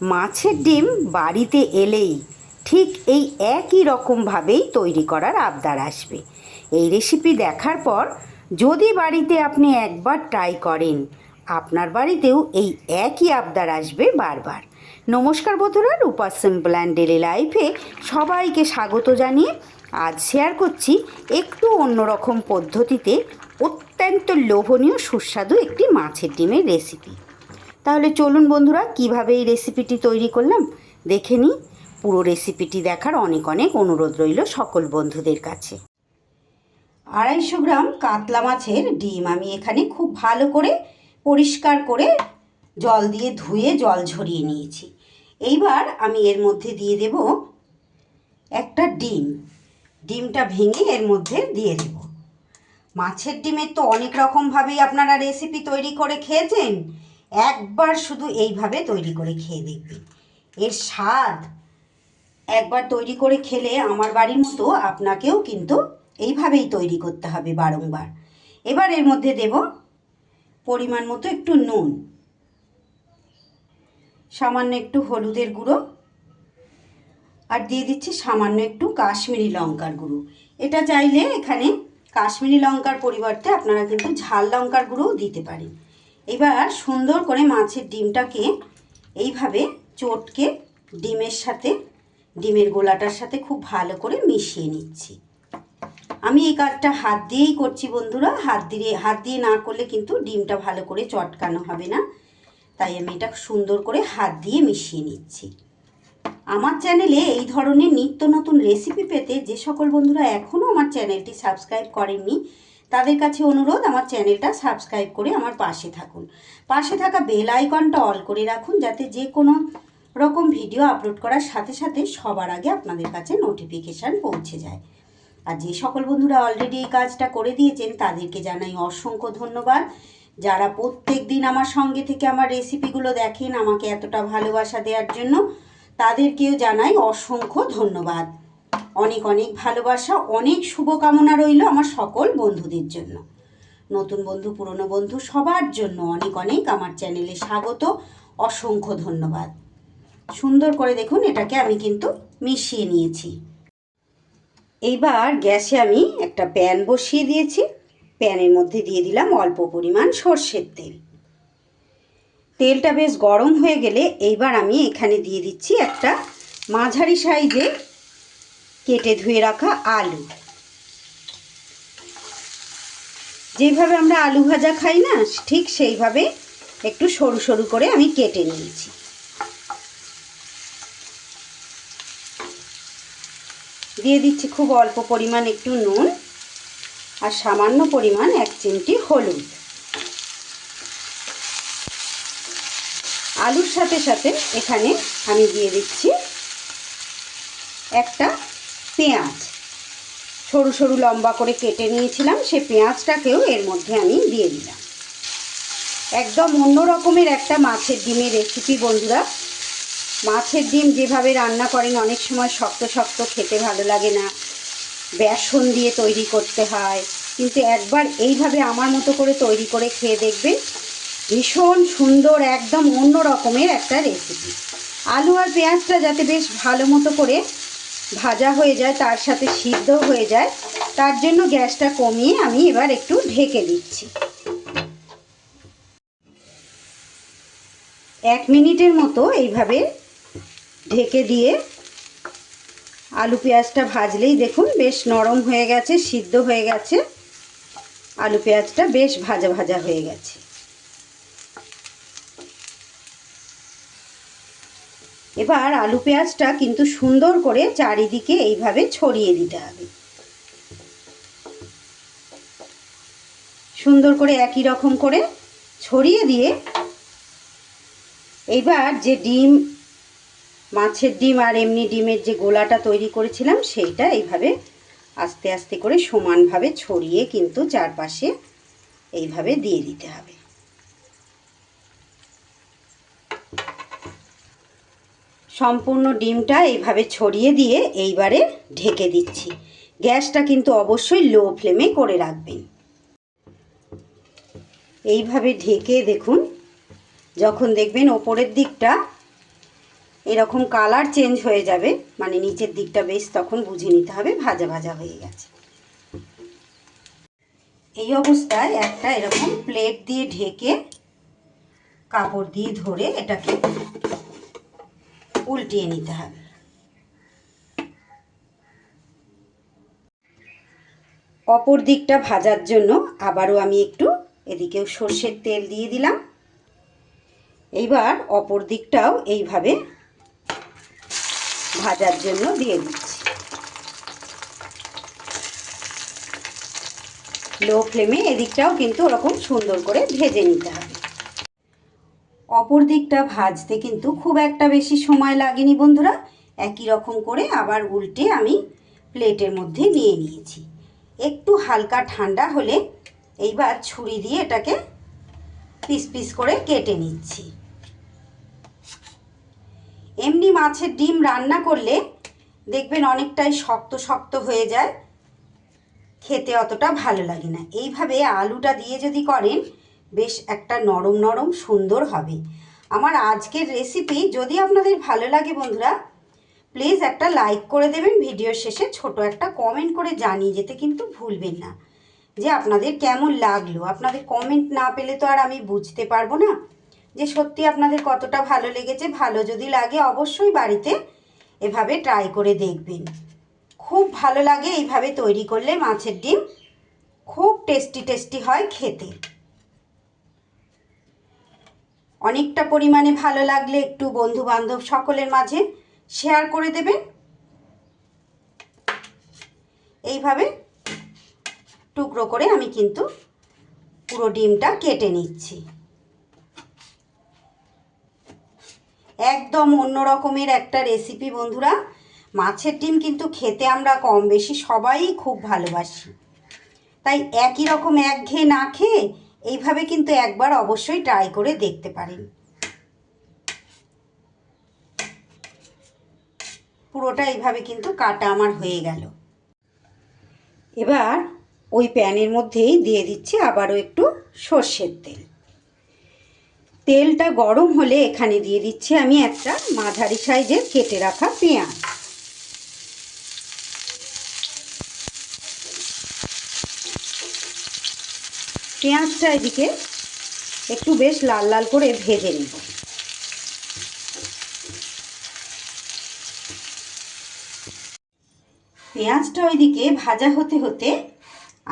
মাছের ডিম বাড়িতে এলেই ঠিক এই একই রকমভাবেই তৈরি করার আবদার আসবে। এই রেসিপি দেখার পর যদি বাড়িতে আপনি একবার ট্রাই করেন, আপনার বাড়িতেও এই একই আবদার আসবে বারবার। নমস্কার বন্ধুরা, রূপা সিম্পল অ্যান্ড ডেলি লাইফে সবাইকে স্বাগত জানিয়ে আজ শেয়ার করছি একটু অন্যরকম পদ্ধতিতে অত্যন্ত লোভনীয় সুস্বাদু একটি মাছের ডিমের রেসিপি। তাহলে চলুন বন্ধুরা, কিভাবে এই রেসিপিটি তৈরি করলাম দেখে নিই। পুরো রেসিপিটি দেখার অনেক অনেক অনুরোধ রইল সকল বন্ধুদের কাছে। 250 গ্রাম কাতলা মাছের ডিম আমি এখানে খুব ভালো করে পরিষ্কার করে জল দিয়ে ধুয়ে জল ঝরিয়ে নিয়েছি। এইবার আমি এর মধ্যে দিয়ে দেব একটা ডিমটা ভেঙে এর মধ্যে দিয়ে দেব। মাছের ডিমের তো অনেক রকমভাবেই আপনারা রেসিপি তৈরি করে খেয়েছেন, একবার শুধু এইভাবে তৈরি করে খেয়ে দেখবেন। এর স্বাদ একবার তৈরি করে খেলে আমার বাড়ির মতো আপনাকেও কিন্তু এইভাবেই তৈরি করতে হবে বারংবার। এবার এর মধ্যে দেব পরিমাণ মতো একটু নুন, সামান্য একটু হলুদের গুঁড়ো, আর দিয়ে দিচ্ছি সামান্য একটু কাশ্মীরি লঙ্কার গুঁড়ো। এটা চাইলে এখানে কাশ্মীরি লঙ্কার পরিবর্তে আপনারা কিন্তু ঝাল লঙ্কার গুঁড়োও দিতে পারেন। এবার সুন্দর করে মাছের ডিমটাকে এইভাবে চটকে ডিমের গোলাটার সাথে খুব ভালো করে মিশিয়ে নিচ্ছি। আমি এই কাজটা হাত দিয়েই করছি বন্ধুরা, হাত দিয়ে না করলে কিন্তু ডিমটা ভালো করে চটকানো হবে না, তাই আমি এটা সুন্দর করে হাত দিয়ে মিশিয়ে নিচ্ছি। আমার চ্যানেলে এই ধরনের নিত্য নতুন রেসিপি পেতে যে সকল বন্ধুরা এখনও আমার চ্যানেলটি সাবস্ক্রাইব করেননি তাদের কাছে অনুরোধ, আমার চ্যানেলটা সাবস্ক্রাইব করে আমার পাশে থাকুন। পাশে থাকা বেল আইকনটা অল করে রাখুন, যাতে যে কোনো রকম ভিডিও আপলোড করার সাথে সাথে সবার আগে আপনাদের কাছে নোটিফিকেশান পৌঁছে যায়। আর যে সকল বন্ধুরা অলরেডি এই কাজটা করে দিয়েছেন তাদেরকে জানাই অসংখ্য ধন্যবাদ। যারা প্রত্যেক দিন আমার সঙ্গে থেকে আমার রেসিপিগুলো দেখেন, আমাকে এতটা ভালোবাসা দেওয়ার জন্য তাদেরকেও জানাই অসংখ্য ধন্যবাদ। অনেক অনেক ভালোবাসা, অনেক শুভকামনা রইল আমার সকল বন্ধুদের জন্য। নতুন বন্ধু পুরনো বন্ধু সবার জন্য অনেক অনেক আমার চ্যানেলে স্বাগত, অসংখ্য ধন্যবাদ। সুন্দর করে দেখুন এটাকে আমি কিন্তু মিশিয়ে নিয়েছি। এইবার গ্যাসে আমি একটা প্যান বসিয়ে দিয়েছি। প্যানের মধ্যে দিয়ে দিলাম অল্প পরিমাণ সর্ষের তেল। তেলটা বেশ গরম হয়ে গেলে এইবার আমি এখানে দিয়ে দিচ্ছি একটা মাঝারি সাইজে কেটে ধুয়ে রাখা আলু। যেভাবে আমরা আলু ভাজা খাই না, ঠিক সেইভাবে একটু সরু সরু করে আমি কেটে নিয়েছি। দিয়ে দিচ্ছি খুব অল্প পরিমাণ একটু নুন আর সামান্য পরিমাণ 1 চিমটি হলুদ। আলুর সাথে সাথে এখানে আমি দিয়ে দিচ্ছি একটা পেঁয়াজ, সরু সরু লম্বা করে কেটে নিয়েছিলাম, সেই পেঁয়াজটাকেও এর মধ্যে আমি দিয়ে দিলাম। একদম অন্য রকমের একটা মাছের ডিমের রেসিপি বন্ধুরা। মাছের ডিম যেভাবে রান্না করেন অনেক সময় শক্ত শক্ত খেতে ভালো লাগে না, বেসন দিয়ে তৈরি করতে হয়, কিন্তু একবার এইভাবে আমার মতো করে তৈরি করে খেয়ে দেখবেন, ভীষণ সুন্দর একদম অন্য রকমের একটা রেসিপি। আলু আর পেঁয়াজটা যাতে বেশ ভালো মতো করে ভাজা হয়ে যায়, তার সাথে সিদ্ধ হয়ে যায়, তার জন্য গ্যাসটা কমিয়ে আমি এবার একটু ঢেকে দিচ্ছি। 1 মিনিটের মতো এইভাবে ঢেকে দিয়ে আলু পেঁয়াজটা ভাজলেই দেখুন বেশ নরম হয়ে গেছে, সিদ্ধ হয়ে গেছে, আলু পেঁয়াজটা বেশ ভাজা ভাজা হয়ে গেছে। এবার আলু পেঁয়াজটা কিন্তু সুন্দর করে চারিদিকে এইভাবে ছড়িয়ে দিতে হবে। সুন্দর করে একই রকম করে ছড়িয়ে দিয়ে এইবার যে মাছের ডিম আর এমনি ডিমের যে গোলাটা তৈরি করেছিলাম সেইটা এইভাবে আস্তে আস্তে করে সমানভাবে ছড়িয়ে কিন্তু চারপাশে এইভাবে দিয়ে দিতে হবে। সম্পূর্ণ ডিমটা এইভাবে ছড়িয়ে দিয়ে এইবারে ঢেকে দিচ্ছি। গ্যাসটা কিন্তু অবশ্যই লো ফ্লেমে করে রাখবেন। এইভাবে ঢেকে দেখুন, যখন দেখবেন ওপরের দিকটা এরকম কালার চেঞ্জ হয়ে যাবে, মানে নিচের দিকটা বেশ তখন বুঝে নিতে হবে ভাজা ভাজা হয়ে গেছে। এই অবস্থায় একটা এরকম প্লেট দিয়ে ঢেকে কাপড় দিয়ে ধরে এটাকে উল্টিয়ে নিতে হবে। অপর দিকটা ভাজার জন্য আবারও আমি একটু এদিকেও সর্ষের তেল দিয়ে দিলাম। এইবার অপর দিকটাও এইভাবে ভাজার জন্য দিয়ে দিচ্ছি। লো ফ্লেমে এদিকটাও কিন্তু ওরকম সুন্দর করে ভেজে নিতে হবে। অপর দিকটা ভাজতে কিন্তু খুব একটা বেশি সময় লাগেনি বন্ধুরা। একই রকম করে আবার উল্টে আমি প্লেটের মধ্যে নিয়ে নিয়েছি। একটু হালকা ঠান্ডা হলে এইবার ছুরি দিয়ে এটাকে পিস পিস করে কেটে নিচ্ছি। এমনি মাছের ডিম রান্না করলে দেখবেন অনেকটাই শক্ত শক্ত হয়ে যায়, খেতে অতটা ভালো লাগে না। এইভাবে আলুটা দিয়ে যদি করেন বেশ একটা নরম নরম সুন্দর হবে। আমার আজকের রেসিপি যদি আপনাদের ভালো লাগে বন্ধুরা, প্লিজ একটা লাইক করে দেবেন, ভিডিওর শেষে ছোট একটা কমেন্ট করে জানিয়ে যেতে কিন্তু ভুলবেন না যে আপনাদের কেমন লাগলো। আপনাদের কমেন্ট না পেলে তো আর আমি বুঝতে পারবো না যে সত্যি আপনাদের কতটা ভালো লেগেছে। ভালো যদি লাগে অবশ্যই বাড়িতে এভাবে ট্রাই করে দেখবেন। খুব ভালো লাগে এইভাবে তৈরি করলে মাছের ডিম, খুব টেস্টি টেস্টি হয় খেতে। অনেকটা পরিমাণে ভালো লাগলে একটু বন্ধু বান্ধব সকলের মাঝে শেয়ার করে দেবেন। এইভাবে টুকরো করে আমি কিন্তু পুরো ডিমটা কেটে নিচ্ছি। একদম অন্য রকমের একটা রেসিপি বন্ধুরা। মাছের ডিম কিন্তু খেতে আমরা কম বেশি সবাই খুব ভালোবাসি, তাই একই রকম একঘেয়ে না খেয়ে এইভাবে কিন্তু একবার অবশ্যই ট্রাই করে দেখতে পারেন। পুরোটা এইভাবে কিন্তু কাটা আমার হয়ে গেল। এবার ওই প্যানের মধ্যেই দিয়ে দিচ্ছি আবারও একটু সর্ষের তেল। তেলটা গরম হলে এখানে দিয়ে দিচ্ছি আমি একটা মাঝারি সাইজের কেটে রাখা পেঁয়াজ। পেঁয়াজটা এদিকে একটু বেশ লাল লাল করে ভেজে নেব। পেঁয়াজটা ওইদিকে ভাজা হতে হতে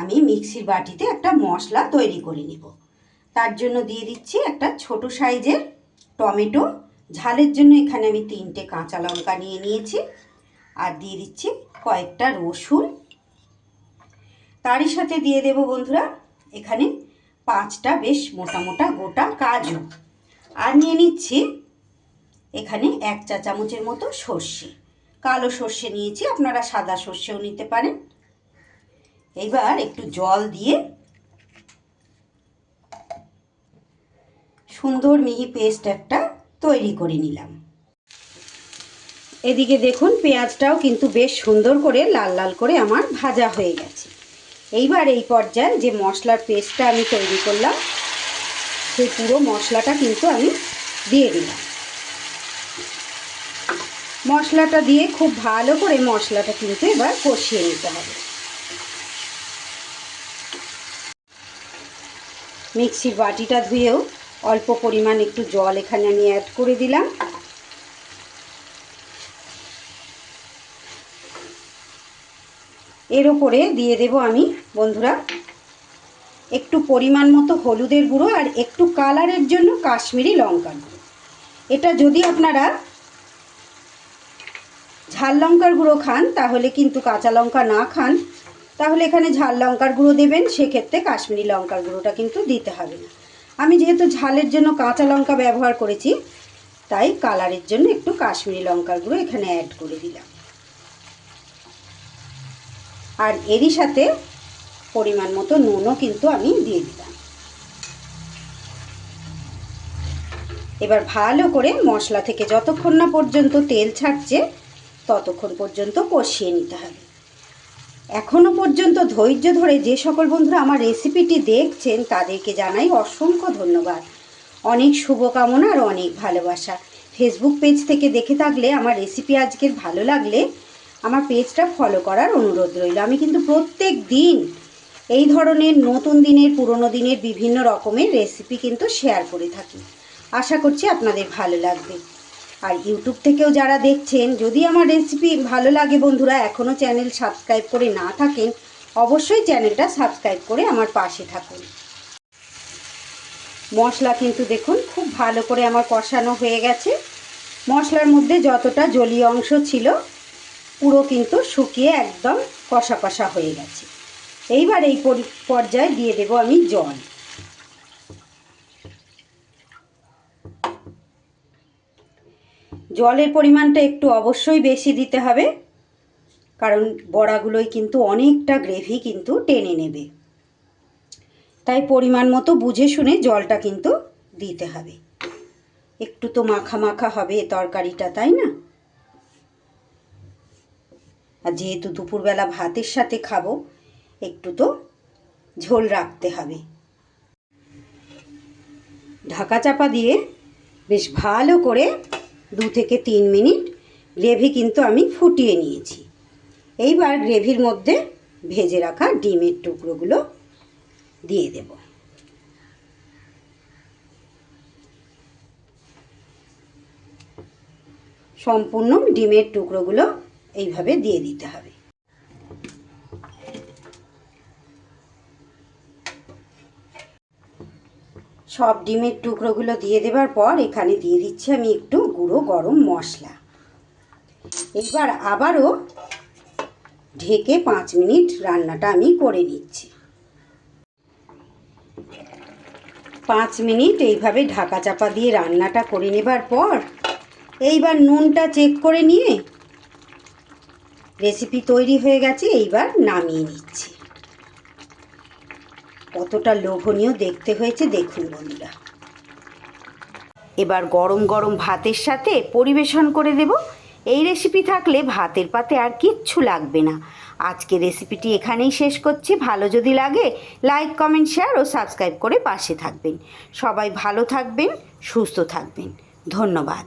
আমি মিক্সির বাটিতে একটা মশলা তৈরি করে নেব। তার জন্য দিয়ে দিচ্ছি একটা ছোট সাইজের টমেটো। ঝালের জন্য এখানে আমি 3টে কাঁচা লঙ্কা নিয়ে নিয়েছি, আর দিয়ে দিচ্ছি কয়েকটা রসুন। তারই সাথে দিয়ে দেব বন্ধুরা এখানে 5টা বেশ মোটা মোটা গোটা কাজু, আর নিয়ে নিচ্ছি এখানে 1 চা চামচের মতো সর্ষে। কালো সর্ষে নিয়েছি, আপনারা সাদা সর্ষেও নিতে পারেন। এইবার একটু জল দিয়ে সুন্দর মিহি পেস্ট একটা তৈরি করে নিলাম। এদিকে দেখুন পেঁয়াজটাও কিন্তু বেশ সুন্দর করে লাল লাল করে আমার ভাজা হয়ে গেছে। এইবার এই পর্যায়ে যে মশলার পেস্টটা আমি তৈরি করলাম সেই পুরো মশলাটা কিন্তু আমি দিয়ে দিলাম। মশলাটা দিয়ে খুব ভালো করে মশলাটা কিন্তু এবার কষিয়ে নিতে হবে। মিক্সির বাটিটা ধুয়েও অল্প পরিমাণ একটু জল এখানে আমি অ্যাড করে দিলাম। এর ওপরে দিয়ে দেব আমি বন্ধুরা একটু পরিমাণ মতো হলুদের গুঁড়ো আর একটু কালারের জন্য কাশ্মীরি লঙ্কার গুঁড়ো। এটা যদি আপনারা ঝাল লঙ্কার গুঁড়ো খান তাহলে কিন্তু, কাঁচা লঙ্কা না খান তাহলে এখানে ঝাল লঙ্কার গুঁড়ো দেবেন, সেক্ষেত্রে কাশ্মীরি লঙ্কার গুঁড়োটা কিন্তু দিতে হবে না। আমি যেহেতু ঝালের জন্য কাঁচা লঙ্কা ব্যবহার করেছি তাই কালারের জন্য একটু কাশ্মীরি লঙ্কার গুঁড়ো এখানে অ্যাড করে দিলাম। আর এরই সাথে পরিমাণ মতো নুনও কিন্তু আমি দিয়ে দিলাম। এবার ভালো করে মশলা থেকে যতক্ষণ না পর্যন্ত তেল ছাড়ছে ততক্ষণ পর্যন্ত কষিয়ে নিতে হবে। এখনও পর্যন্ত ধৈর্য ধরে যে সকল বন্ধুরা আমার রেসিপিটি দেখছেন তাদেরকে জানাই অসংখ্য ধন্যবাদ, অনেক শুভকামনা আর অনেক ভালোবাসা। ফেসবুক পেজ থেকে দেখে থাকলে আমার রেসিপি আজকের ভালো লাগলে আমার পেজটা ফলো করার অনুরোধ রইল। আমি কিন্তু প্রত্যেক দিন এই ধরনের নতুন দিনের পুরনো দিনের বিভিন্ন রকমের রেসিপি কিন্তু শেয়ার করে থাকি। আশা করছি আপনাদের ভালো লাগবে। আর ইউটিউব থেকেও যারা দেখছেন, যদি আমার রেসিপি ভালো লাগে বন্ধুরা, এখনও চ্যানেল সাবস্ক্রাইব করে না থাকেন, অবশ্যই চ্যানেলটা সাবস্ক্রাইব করে আমার পাশে থাকুন। মশলা কিন্তু দেখুন খুব ভালো করে আমার কষানো হয়ে গেছে। মশলার মধ্যে যতটা জলীয় অংশ ছিল পুরো কিন্তু শুকিয়ে একদম কষা কষা হয়ে গেছে। এইবার এই পর্যায়ে দিয়ে দেব আমি জল। জলের পরিমাণটা একটু অবশ্যই বেশি দিতে হবে, কারণ বড়াগুলোই কিন্তু অনেকটা গ্রেভি কিন্তু টেনে নেবে। তাই পরিমাণ মতো বুঝে শুনে জলটা কিন্তু দিতে হবে। একটু তো মাখা মাখা হবে তরকারিটা, তাই না? আর যেহেতু দুপুরবেলা ভাতের সাথে খাবো, একটু তো ঝোল রাখতে হবে। ঢাকা চাপা দিয়ে বেশ ভালো করে 2 থেকে 3 মিনিট গ্রেভি কিন্তু আমি ফুটিয়ে নিয়েছি। এইবার গ্রেভির মধ্যে ভেজে রাখা ডিমের টুকরোগুলো দিয়ে দেব। সম্পূর্ণ ডিমের টুকরোগুলো এইভাবে দিয়ে দিতে হবে। সব ডিমের টুকরোগুলো দিয়ে দেওয়ার পর এখানে দিয়ে দিচ্ছি আমি একটু গুঁড়ো গরম মশলা। এবার আবারও ঢেকে 5 মিনিট রান্নাটা আমি করে নিচ্ছি। 5 মিনিট এইভাবে ঢাকা চাপা দিয়ে রান্নাটা করে নেবার পর এইবার নুনটা চেক করে নিয়ে রেসিপি তৈরি হয়ে গেছে। এইবার নামিয়ে নিচ্ছি। কতটা লোভনীয় দেখতে হয়েছে দেখুন বন্ধুরা। এবার গরম গরম ভাতের সাথে পরিবেশন করে দেব। এই রেসিপি থাকলে ভাতের পাতে আর কিচ্ছু লাগবে না। আজকে রেসিপিটি এখানেই শেষ করছি। ভালো যদি লাগে লাইক, কমেন্ট, শেয়ার ও সাবস্ক্রাইব করে পাশে থাকবেন। সবাই ভালো থাকবেন, সুস্থ থাকবেন। ধন্যবাদ।